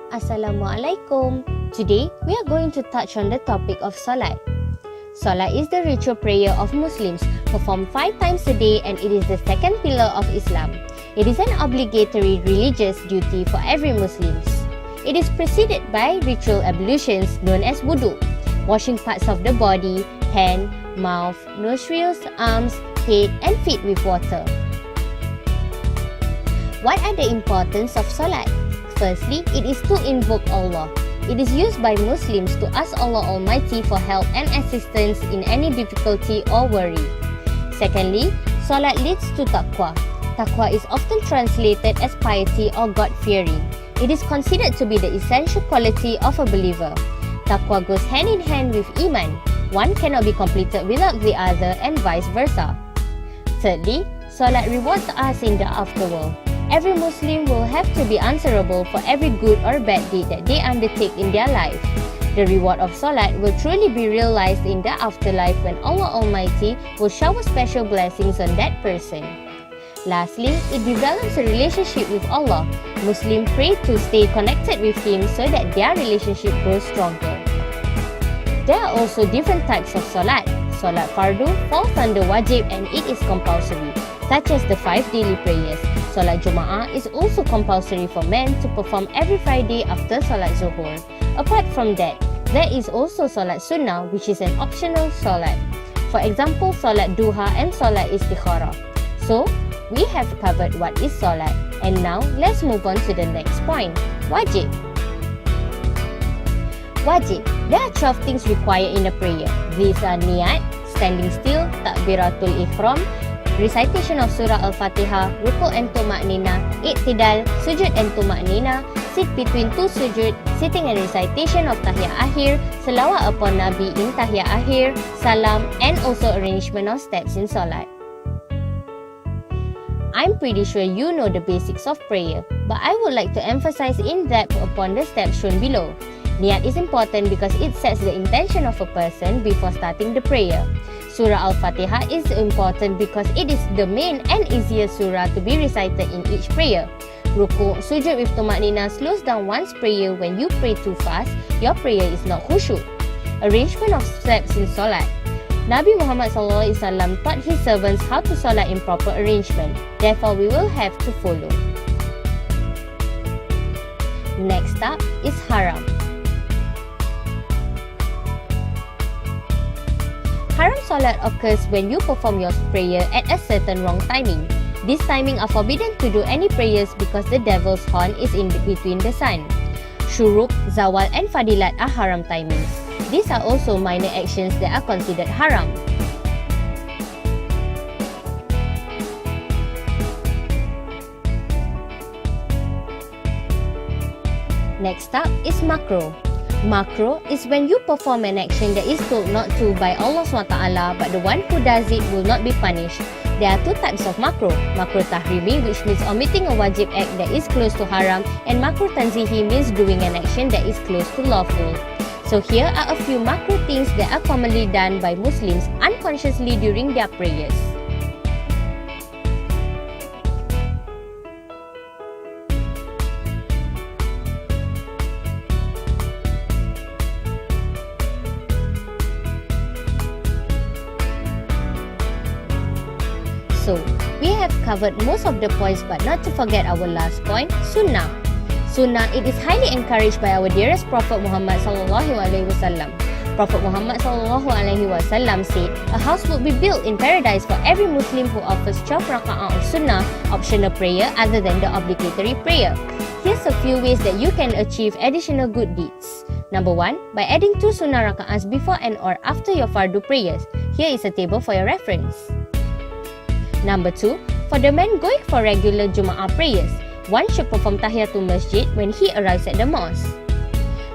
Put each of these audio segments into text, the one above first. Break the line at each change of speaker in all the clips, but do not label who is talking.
Assalamualaikum. Today, we are going to touch on the topic of Salat. Salat is the ritual prayer of Muslims performed 5 times a day, and it is the second pillar of Islam. It is an obligatory religious duty for every Muslim. It is preceded by ritual ablutions known as wudu, washing parts of the body, hand, mouth, nostrils, arms, head and feet with water. What are the importance of Salat? Firstly, it is to invoke Allah. It is used by Muslims to ask Allah Almighty for help and assistance in any difficulty or worry. Secondly, Salat leads to taqwa. Taqwa is often translated as piety or God-fearing. It is considered to be the essential quality of a believer. Taqwa goes hand in hand with Iman. One cannot be completed without the other and vice versa. Thirdly, Salat rewards us in the afterworld. Every Muslim will have to be answerable for every good or bad deed that they undertake in their life. The reward of Salat will truly be realized in the afterlife when Allah Almighty will shower special blessings on that person. Lastly, it develops a relationship with Allah. Muslims pray to stay connected with Him so that their relationship grows stronger. There are also different types of Salat. Salat Fardu falls under wajib and it is compulsory, such as the 5 daily prayers. Salat Jum'ah is also compulsory for men to perform every Friday after Salat Zuhur. Apart from that, there is also Salat Sunnah, which is an optional Salat. For example, Salat Duha and Salat Istikharah. So, we have covered what is Salat. And now, let's move on to the next point, Wajib. Wajib. There are 12 things required in a prayer. These are Niyat, standing still, Takbiratul Ihram, recitation of Surah Al-Fatihah, Ruku' and Tuma'nina, Iktidal, Sujud and Tuma'nina, sit between 2 sujud, sitting and recitation of Tahiyat Akhir, Salawat upon Nabi in Tahiyat Akhir, Salam, and also arrangement of steps in Salat. I'm pretty sure you know the basics of prayer, but I would like to emphasize in depth upon the steps shown below. Niyat is important because it sets the intention of a person before starting the prayer. Surah Al-Fatihah is important because it is the main and easiest surah to be recited in each prayer. Ruku' sujud with Tuma'nina slows down one's prayer. When you pray too fast, your prayer is not khusyuk. Arrangement of steps in Salat. Nabi Muhammad SAW taught his servants how to Salat in proper arrangement. Therefore, we will have to follow. Next up is Haram. Haram Salat occurs when you perform your prayer at a certain wrong timing. This timing are forbidden to do any prayers because the devil's horn is in between the sun. Syuruk, Zawal and Fadilat are haram timings. These are also minor actions that are considered haram. Next up is Makruh. Makruh is when you perform an action that is told not to by Allah SWT, but the one who does it will not be punished. There are 2 types of makruh. Makruh tahrimi, which means omitting a wajib act that is close to haram, and makruh tanzihi means doing an action that is close to lawful. So here are a few makruh things that are commonly done by Muslims unconsciously during their prayers. So, we have covered most of the points, but not to forget our last point, Sunnah. Sunnah, it is highly encouraged by our dearest Prophet Muhammad SAW. Prophet Muhammad SAW said, a house will be built in paradise for every Muslim who offers 12 raka'ah of Sunnah, optional prayer other than the obligatory prayer. Here's a few ways that you can achieve additional good deeds. Number 1, by adding 2 Sunnah raka'ahs before and or after your fardu prayers. Here is a table for your reference. Number 2, for the man going for regular Jum'ah prayers, one should perform Tahiyatul Masjid when he arrives at the mosque.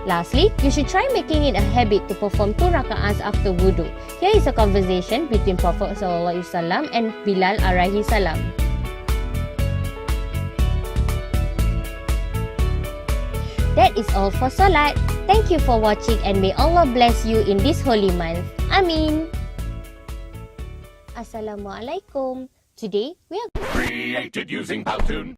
Lastly, you should try making it a habit to perform 2 raka'ahs after wudu. Here is a conversation between Prophet SAW and Bilal alaihi salam. That is all for Salat. Thank you for watching and may Allah bless you in this holy month. Amin. Assalamualaikum. Today we are
created using Powtoon.